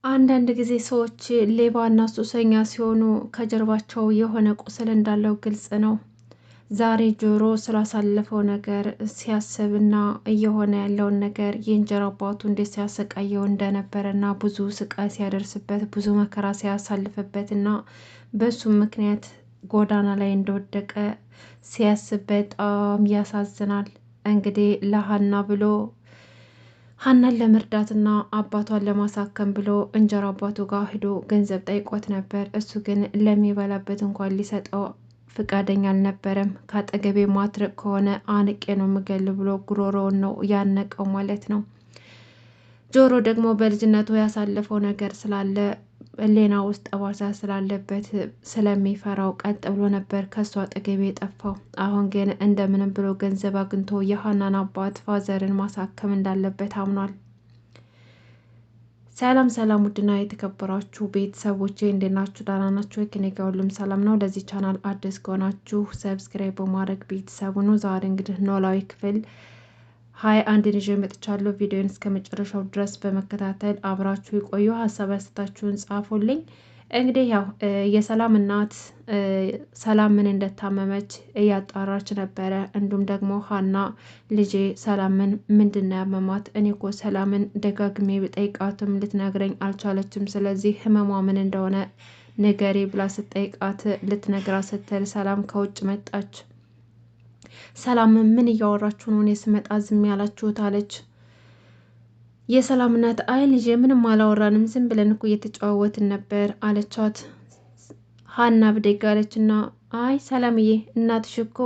አንዳንድ ጊዜ ሰዎች ሌባና ሱሰኛ ሲሆኑ ከጀርባቸው የሆነ ቁስል እንዳለው ግልጽ ነው። ዛሬ ጆሮ ስላሳለፈው ነገር ሲያስብና እየሆነ ያለውን ነገር የእንጀራ አባቱ እንዴት ሲያሰቃየው እንደነበረና ብዙ ስቃይ ሲያደርስበት ብዙ መከራ ሲያሳልፍበትና በሱም ምክንያት ጎዳና ላይ እንደወደቀ ሲያስብ በጣም ያሳዝናል። እንግዲህ ለሀና ብሎ ሀናን ለመርዳትና አባቷን ለማሳከም ብሎ እንጀራ አባቱ ጋር ሂዶ ገንዘብ ጠይቆት ነበር። እሱ ግን ለሚበላበት እንኳን ሊሰጠው ፍቃደኛ አልነበረም። ከአጠገቤ ማትረቅ ከሆነ አንቄ ነው የምገል ብሎ ጉሮሮውን ነው ያነቀው ማለት ነው። ጆሮ ደግሞ በልጅነቱ ያሳለፈው ነገር ስላለ ሌና ውስጥ ጠባሳ ስላለበት ስለሚፈራው ቀጥ ብሎ ነበር ከሱ አጠገቤ የጠፋው። አሁን ግን እንደምንም ብሎ ገንዘብ አግኝቶ የሀናን አባት ፋዘርን ማሳከም እንዳለበት አምኗል። ሰላም ሰላም፣ ውድና የተከበራችሁ ቤተሰቦቼ እንዴት ናችሁ? ደህና ናችሁ? ከኔ ጋር ሁሉም ሰላም ነው። ለዚህ ቻናል አዲስ ከሆናችሁ ሰብስክራይብ በማድረግ ቤተሰቡ ነው። ዛሬ እንግዲህ ኖላዊ ክፍል 21 ይዤ መጥቻለሁ። ቪዲዮን እስከ መጨረሻው ድረስ በመከታተል አብራችሁ የቆዩ ሀሳብ አስተያየታችሁን ጻፉልኝ። እንግዲህ ያው የሰላም እናት ሰላም ምን እንደታመመች እያጣራች ነበረ። እንዲሁም ደግሞ ሀና ልጄ ሰላምን ምንድን ነው ያመማት? እኔ እኮ ሰላምን ደጋግሜ ብጠይቃትም ልትነግረኝ አልቻለችም። ስለዚህ ህመሟ ምን እንደሆነ ንገሪ ብላ ስትጠይቃት ልትነግራ ስትል ሰላም ከውጭ መጣች። ሰላም ምን እያወራችሁ ነው? እኔ ስመጣ ዝም ያላችሁት አለች። የሰላም እናት አይ ልጄ ምንም አላወራንም ዝም ብለን እኮ እየተጨዋወትን ነበር አለቻት። ሀና ብድግ አለችና አይ ሰላምዬ እናትሽ እኮ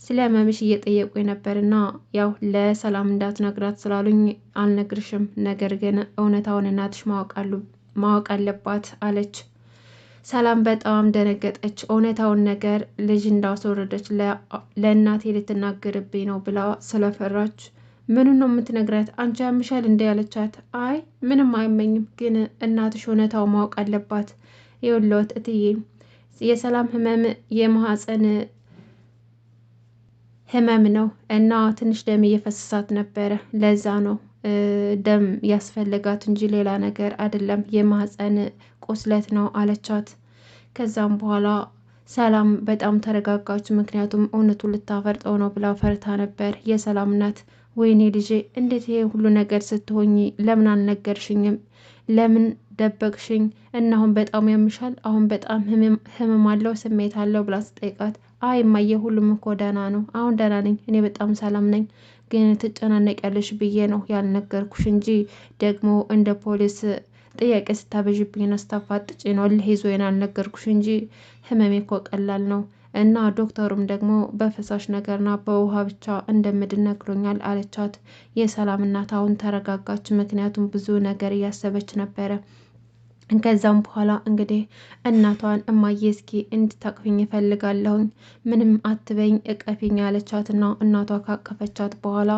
ስለ ህመምሽ እየጠየቁኝ ነበርና ያው ለሰላም እንዳትነግራት ስላሉኝ አልነግርሽም፣ ነገር ግን እውነታውን እናትሽ ማወቅ አለባት አለች። ሰላም በጣም ደነገጠች። እውነታውን ነገር ልጅ እንዳስወረደች ለእናቴ ልትናገርብኝ ነው ብላ ስለፈራች ምኑን ነው የምትነግራት? አንቺ ያምሻል እንደ ያለቻት አይ ምንም አይመኝም፣ ግን እናትሽ እውነታው ማወቅ አለባት። ይኸውልዎት እትዬ የሰላም ህመም የማህፀን ህመም ነው እና ትንሽ ደም እየፈሰሳት ነበረ። ለዛ ነው ደም ያስፈልጋት እንጂ ሌላ ነገር አይደለም፣ የማህፀን ቁስለት ነው አለቻት። ከዛም በኋላ ሰላም በጣም ተረጋጋች። ምክንያቱም እውነቱን ልታፈርጠው ነው ብላ ፈርታ ነበር። የሰላም እናት ወይኔ ልጄ እንዴት ይሄ ሁሉ ነገር ስትሆኝ ለምን አልነገርሽኝም? ለምን ደበቅሽኝ? እና አሁን በጣም ያምሻል? አሁን በጣም ህመም አለው ስሜት አለው ብላ ስጠይቃት አይ እማዬ ሁሉም እኮ ደህና ነው፣ አሁን ደህና ነኝ፣ እኔ በጣም ሰላም ነኝ። ግን ትጨናነቂያለሽ ብዬ ነው ያልነገርኩሽ እንጂ ደግሞ እንደ ፖሊስ ጥያቄ ስታበዥብኝ ነው ስታፋጥጭ ነው እልህ ይዞኝ ያልነገርኩሽ እንጂ ህመሜ እኮ ቀላል ነው እና ዶክተሩም ደግሞ በፈሳሽ ነገርና በውሃ ብቻ እንደምድን ነግሮኛል አለቻት። የሰላም እናት አሁን ተረጋጋች። ምክንያቱም ብዙ ነገር እያሰበች ነበረ። ከዛም በኋላ እንግዲህ እናቷን እማዬ እስኪ እንድታቅፍኝ እፈልጋለሁኝ፣ ምንም አትበኝ እቀፊኝ አለቻትና እናቷ ካቀፈቻት በኋላ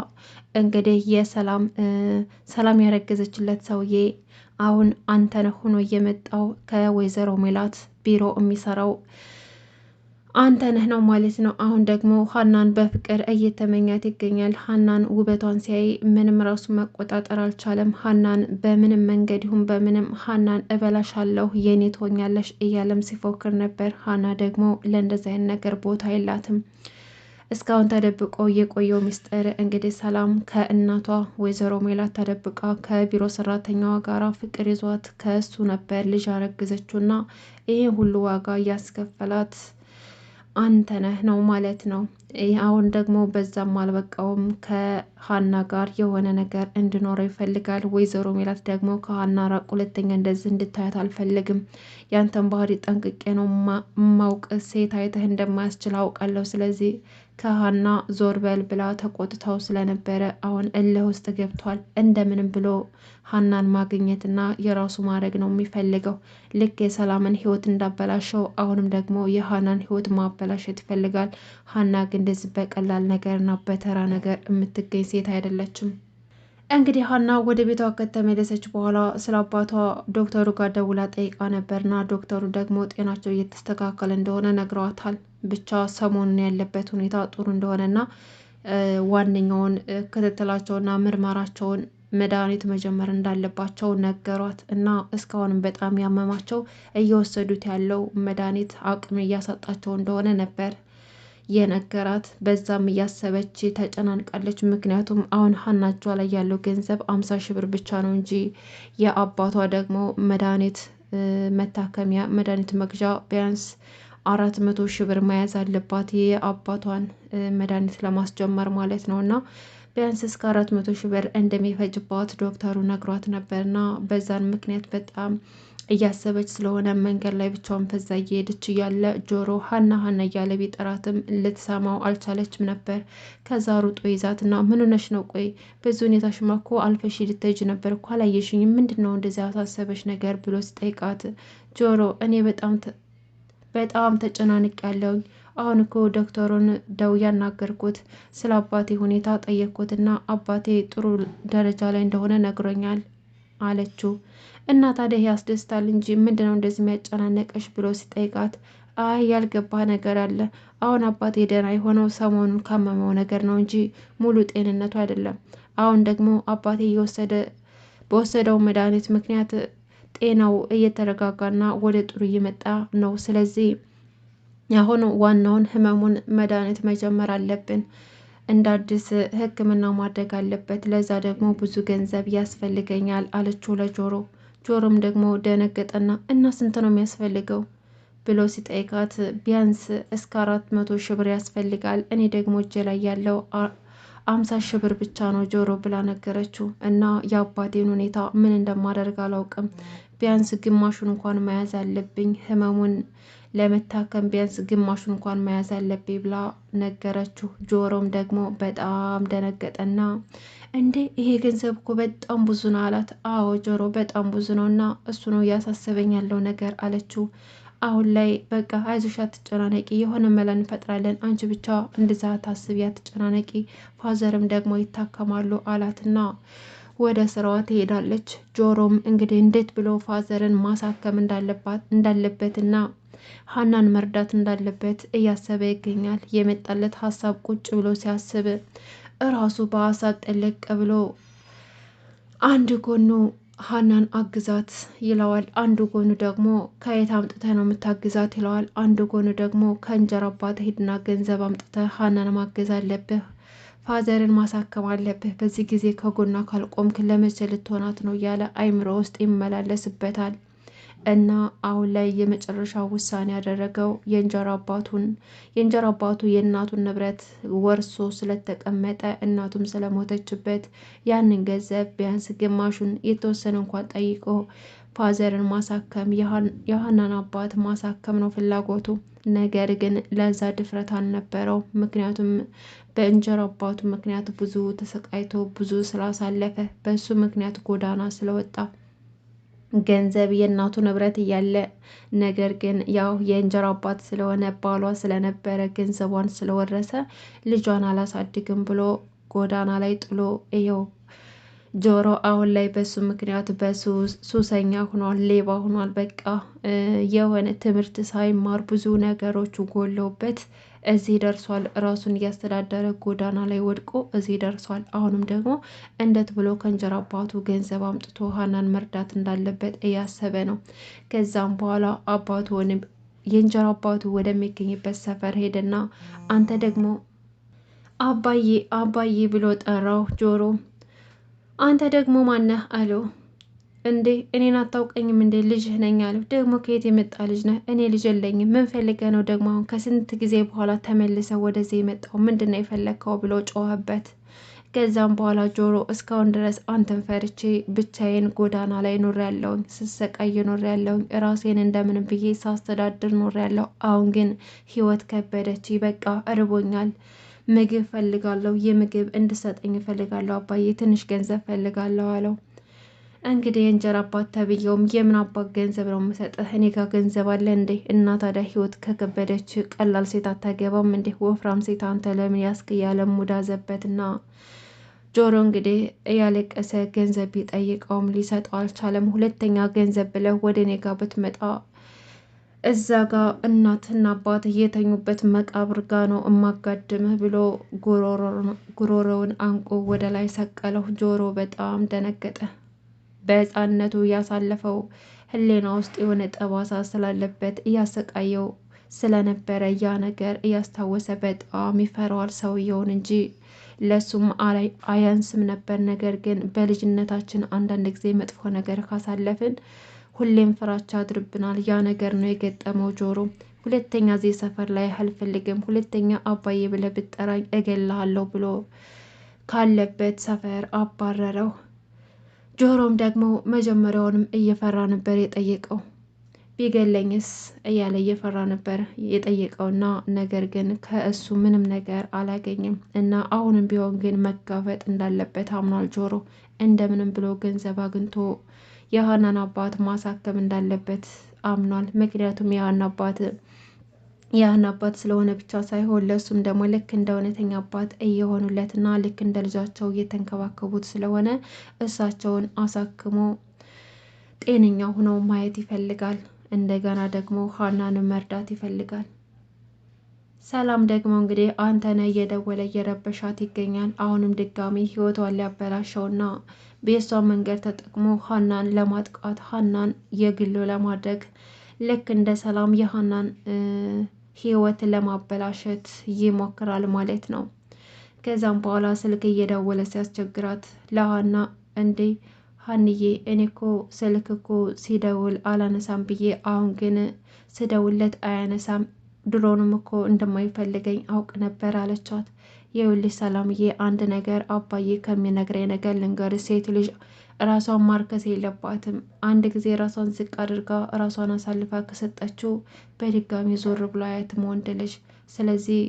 እንግዲህ ሰላም ያረገዘችለት ሰውዬ አሁን አንተነህ ሆኖ እየመጣው ከወይዘሮ ሜላት ቢሮ የሚሰራው አንተነህ ነው ማለት ነው። አሁን ደግሞ ሀናን በፍቅር እየተመኛት ይገኛል። ሀናን ውበቷን ሲያይ ምንም ራሱ መቆጣጠር አልቻለም። ሀናን በምንም መንገድ ይሁን በምንም ሀናን እበላሻለሁ የኔ ትሆኛለሽ እያለም ሲፎክር ነበር። ሀና ደግሞ ለእንደዚህ አይነት ነገር ቦታ የላትም። እስካሁን ተደብቆ የቆየው ሚስጥር እንግዲህ ሰላም ከእናቷ ወይዘሮ ሜላት ተደብቃ ከቢሮ ሰራተኛዋ ጋራ ፍቅር ይዟት ከእሱ ነበር ልጅ አረግዘችውና ይሄ ሁሉ ዋጋ እያስከፈላት አንተነህ ነው ማለት ነው። አሁን ደግሞ በዛም አልበቃውም፣ ከሀና ጋር የሆነ ነገር እንዲኖረው ይፈልጋል። ወይዘሮ ሜላት ደግሞ ከሀና ራቅ፣ ሁለተኛ እንደዚህ እንድታያት አልፈልግም፣ ያንተን ባህሪ ጠንቅቄ ነው ማውቅ፣ ሴት አይተህ እንደማያስችል አውቃለሁ፣ ስለዚህ ከሀና ዞር በል ብላ ተቆጥታው ስለነበረ አሁን እልህ ውስጥ ገብቷል። እንደምንም ብሎ ሀናን ማግኘትና የራሱ ማድረግ ነው የሚፈልገው። ልክ የሰላምን ህይወት እንዳበላሸው አሁንም ደግሞ የሀናን ህይወት ማበላሸት ይፈልጋል። ሀና ግን እንደዚህ በቀላል ነገርና በተራ ነገር የምትገኝ ሴት አይደለችም። እንግዲህ ሀና ወደ ቤቷ ከተመለሰች በኋላ ስለ አባቷ ዶክተሩ ጋር ደውላ ጠይቃ ነበርና ዶክተሩ ደግሞ ጤናቸው እየተስተካከለ እንደሆነ ነግረዋታል። ብቻ ሰሞኑን ያለበት ሁኔታ ጥሩ እንደሆነና ዋነኛውን ክትትላቸውና ምርመራቸውን መድኃኒት መጀመር እንዳለባቸው ነገሯት እና እስካሁንም በጣም ያመማቸው እየወሰዱት ያለው መድኃኒት አቅም እያሳጣቸው እንደሆነ ነበር የነገራት። በዛም እያሰበች ተጨናንቃለች። ምክንያቱም አሁን ሀና እጇ ላይ ያለው ገንዘብ 50 ሺህ ብር ብቻ ነው እንጂ የአባቷ ደግሞ መድኃኒት መታከሚያ መድኃኒት መግዣ ቢያንስ 400 ሺህ ብር መያዝ አለባት የአባቷን መድኃኒት ለማስጀመር ማለት ነው። እና ቢያንስ እስከ 400 ሺህ ብር እንደሚፈጅባት ዶክተሩ ነግሯት ነበርና በዛን ምክንያት በጣም እያሰበች ስለሆነ መንገድ ላይ ብቻውን ፈዛ እየሄደች እያለ ጆሮ ሀና ሀና እያለ ቢጠራትም ልትሰማው አልቻለችም ነበር። ከዛ ሩጦ ይዛትና ምን ሆነሽ ነው? ቆይ በዚህ ሁኔታሽማ እኮ አልፈሽ ልትሄጂ ነበር እኮ አላየሽኝም? ምንድን ነው እንደዚያ ያሳሰበሽ ነገር ብሎ ሲጠይቃት ጆሮ እኔ በጣም ተጨናንቅ ያለውኝ አሁን እኮ ዶክተሩን ደውዬ ያናገርኩት ስለ አባቴ ሁኔታ ጠየቅኩትና አባቴ ጥሩ ደረጃ ላይ እንደሆነ ነግሮኛል አለችው። እና ታዲያ ያስደስታል እንጂ ምንድነው እንደዚህ የሚያጨናነቀሽ ብሎ ሲጠይቃት አይ ያልገባ ነገር አለ። አሁን አባቴ ደህና የሆነው ሰሞኑን ካመመው ነገር ነው እንጂ ሙሉ ጤንነቱ አይደለም። አሁን ደግሞ አባቴ በወሰደው መድኃኒት ምክንያት ጤናው እየተረጋጋና ወደ ጥሩ እየመጣ ነው። ስለዚህ አሁን ዋናውን ህመሙን መድኃኒት መጀመር አለብን፣ እንደ አዲስ ሕክምና ማድረግ አለበት። ለዛ ደግሞ ብዙ ገንዘብ ያስፈልገኛል አለችው ለጆሮ። ጆሮም ደግሞ ደነገጠና እና ስንት ነው የሚያስፈልገው ብሎ ሲጠይቃት ቢያንስ እስከ 400 ሺህ ብር ያስፈልጋል። እኔ ደግሞ እጄ ላይ ያለው 50 ሺህ ብር ብቻ ነው ጆሮ ብላ ነገረችው። እና የአባቴን ሁኔታ ምን እንደማደርግ አላውቅም። ቢያንስ ግማሹን እንኳን መያዝ አለብኝ፣ ህመሙን ለመታከም ቢያንስ ግማሹን እንኳን መያዝ አለብኝ ብላ ነገረችው። ጆሮም ደግሞ በጣም ደነገጠና እንዴ ይሄ ገንዘብ እኮ በጣም ብዙ ነው አላት። አዎ ጆሮ በጣም ብዙ ነው እና እሱ ነው እያሳሰበኝ ያለው ነገር አለችው። አሁን ላይ በቃ አይዞሽ አትጨናነቂ፣ የሆነ መላ እንፈጥራለን፣ አንቺ ብቻ እንደዛ ታስቢ አትጨናነቂ፣ ፋዘርም ደግሞ ይታከማሉ አላትና ወደ ስራዋ ትሄዳለች። ጆሮም እንግዲህ እንዴት ብሎ ፋዘርን ማሳከም እንዳለበትና ሀናን መርዳት እንዳለበት እያሰበ ይገኛል። የመጣለት ሀሳብ ቁጭ ብሎ ሲያስብ እራሱ በሀሳብ ጠለቅ ብሎ አንድ ጎኑ ሀናን አግዛት ይለዋል፣ አንዱ ጎኑ ደግሞ ከየት አምጥተህ ነው የምታግዛት ይለዋል። አንዱ ጎኑ ደግሞ ከእንጀራ አባት ሄድና ገንዘብ አምጥተህ ሀናን ማገዝ አለብህ፣ ፋዘርን ማሳከም አለብህ፣ በዚህ ጊዜ ከጎኗ ካልቆምክ ለመቼ ልትሆናት ነው እያለ አይምሮ ውስጥ ይመላለስበታል። እና አሁን ላይ የመጨረሻ ውሳኔ ያደረገው የእንጀራ አባቱ የእናቱን ንብረት ወርሶ ስለተቀመጠ እናቱም ስለሞተችበት ያንን ገንዘብ ቢያንስ ግማሹን የተወሰነ እንኳን ጠይቆ ፋዘርን ማሳከም የሀናን አባት ማሳከም ነው ፍላጎቱ። ነገር ግን ለዛ ድፍረት አልነበረው። ምክንያቱም በእንጀራ አባቱ ምክንያት ብዙ ተሰቃይቶ ብዙ ስላሳለፈ በሱ ምክንያት ጎዳና ስለወጣ ገንዘብ የእናቱ ንብረት እያለ ነገር ግን ያው የእንጀራ አባት ስለሆነ ባሏ ስለነበረ ገንዘቧን ስለወረሰ ልጇን አላሳድግም ብሎ ጎዳና ላይ ጥሎ ይኸው ጆሮ አሁን ላይ በሱ ምክንያት ሱሰኛ ሆኗል፣ ሌባ ሆኗል። በቃ የሆነ ትምህርት ሳይማር ብዙ ነገሮቹ ጎለውበት እዚህ ደርሷል። ራሱን እያስተዳደረ ጎዳና ላይ ወድቆ እዚህ ደርሷል። አሁንም ደግሞ እንዴት ብሎ ከእንጀራ አባቱ ገንዘብ አምጥቶ ሀናን መርዳት እንዳለበት እያሰበ ነው። ከዛም በኋላ የእንጀራ አባቱ ወደሚገኝበት ሰፈር ሄደና አንተ ደግሞ አባዬ ብሎ ጠራው። ጆሮ አንተ ደግሞ ማነህ አለው። እንዴ እኔን አታውቀኝም እንዴ? ልጅህ ነኝ አለው። ደግሞ ከየት የመጣ ልጅ ነህ? እኔ ልጅ የለኝም። ምን ፈልገህ ነው ደግሞ አሁን ከስንት ጊዜ በኋላ ተመልሰው ወደዚህ የመጣው? ምንድን ነው የፈለግከው ብሎ ጮኸበት። ከዛም በኋላ ጆሮ እስካሁን ድረስ አንተን ፈርቼ ብቻዬን ጎዳና ላይ ኖር ያለውኝ፣ ስሰቃይ ኖር ያለውኝ፣ ራሴን እንደምን ብዬ ሳስተዳድር ኖር ያለው። አሁን ግን ህይወት ከበደች። በቃ እርቦኛል፣ ምግብ ፈልጋለሁ፣ የምግብ እንድሰጠኝ ፈልጋለሁ አባዬ፣ ትንሽ ገንዘብ ፈልጋለሁ አለው። እንግዲህ የእንጀራ አባት ተብዬውም የምን አባት ገንዘብ ነው የምሰጥህ? እኔ ጋር ገንዘብ አለ እንዴ? እና ታዲያ ህይወት ከከበደች ቀላል ሴት አታገባም እንዴ? ወፍራም ሴት አንተ ለምን ያስክ? እያለ ሙዳዘበትና ጆሮ እንግዲህ እያለቀሰ ገንዘብ ቢጠይቀውም ሊሰጠው አልቻለም። ሁለተኛ ገንዘብ ብለህ ወደ እኔ ጋር ብትመጣ እዛ ጋ እናትና አባት የተኙበት መቃብር ጋ ነው እማጋድምህ ብሎ ጉሮሮውን አንቆ ወደ ላይ ሰቀለው። ጆሮ በጣም ደነገጠ። በሕፃንነቱ ያሳለፈው ህሌና ውስጥ የሆነ ጠባሳ ስላለበት እያሰቃየው ስለነበረ ያ ነገር እያስታወሰ በጣም ይፈራዋል ሰውየውን እንጂ ለሱም አያንስም ነበር። ነገር ግን በልጅነታችን አንዳንድ ጊዜ መጥፎ ነገር ካሳለፍን ሁሌም ፍራቻ አድርብናል። ያ ነገር ነው የገጠመው ጆሮ። ሁለተኛ እዚህ ሰፈር ላይ አልፈልግም፣ ሁለተኛ አባዬ ብለህ ብትጠራኝ እገልሃለሁ ብሎ ካለበት ሰፈር አባረረው። ጆሮም ደግሞ መጀመሪያውንም እየፈራ ነበር የጠየቀው። ቢገለኝስ እያለ እየፈራ ነበር የጠየቀውና ነገር ግን ከእሱ ምንም ነገር አላገኝም እና አሁንም ቢሆን ግን መጋፈጥ እንዳለበት አምኗል። ጆሮ እንደምንም ብሎ ገንዘብ አግኝቶ የሀናን አባት ማሳከም እንዳለበት አምኗል። ምክንያቱም የሀና አባት ስለሆነ ብቻ ሳይሆን ለእሱም ደግሞ ልክ እንደ እውነተኛ አባት እየሆኑለትና ልክ እንደ ልጃቸው እየተንከባከቡት ስለሆነ እሳቸውን አሳክሞ ጤነኛ ሆነው ማየት ይፈልጋል። እንደገና ደግሞ ሀናን መርዳት ይፈልጋል። ሰላም ደግሞ እንግዲህ አንተነህ እየደወለ እየረበሻት ይገኛል። አሁንም ድጋሚ ህይወቷን ሊያበላሸውና በሷን መንገድ ተጠቅሞ ሀናን ለማጥቃት ሀናን የግሉ ለማድረግ ልክ እንደ ሰላም የሀናን ህይወት ለማበላሸት ይሞክራል ማለት ነው። ከዛም በኋላ ስልክ እየደወለ ሲያስቸግራት ለሀና እንዴ ሀንዬ እኔ እኮ ስልክ እኮ ሲደውል አላነሳም ብዬ አሁን ግን ስደውለት አያነሳም፣ ድሮንም እኮ እንደማይፈልገኝ አውቅ ነበር አለቻት። ይኸውልሽ ሰላምዬ አንድ ነገር አባዬ ከሚነግረኝ ነገር ልንገር፣ ሴት ልጅ ራሷን ማርከስ የለባትም። አንድ ጊዜ ራሷን ዝቅ አድርጋ ራሷን አሳልፋ ከሰጠችው በድጋሚ ዞር ብሎ አያትም ወንድ ልጅ። ስለዚህ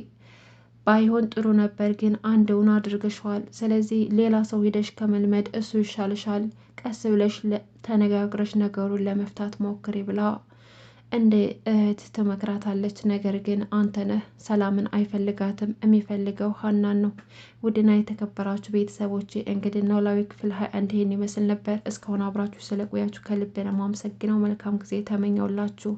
ባይሆን ጥሩ ነበር፣ ግን አንድውን አድርገሽዋል። ስለዚህ ሌላ ሰው ሂደሽ ከመልመድ እሱ ይሻልሻል። ቀስ ብለሽ ተነጋግረሽ ነገሩን ለመፍታት ሞክሪ ብላ እንደ እህት ትመክራታለች። ነገር ግን አንተነህ ሰላምን አይፈልጋትም፣ የሚፈልገው ሀናን ነው። ውድና የተከበራችሁ ቤተሰቦች እንግዲህ ኖላዊ ክፍል 21 ይህን ይመስል ነበር። እስካሁን አብራችሁ ስለቆያችሁ ከልብ ነው የማመሰግነው። መልካም ጊዜ ተመኘውላችሁ።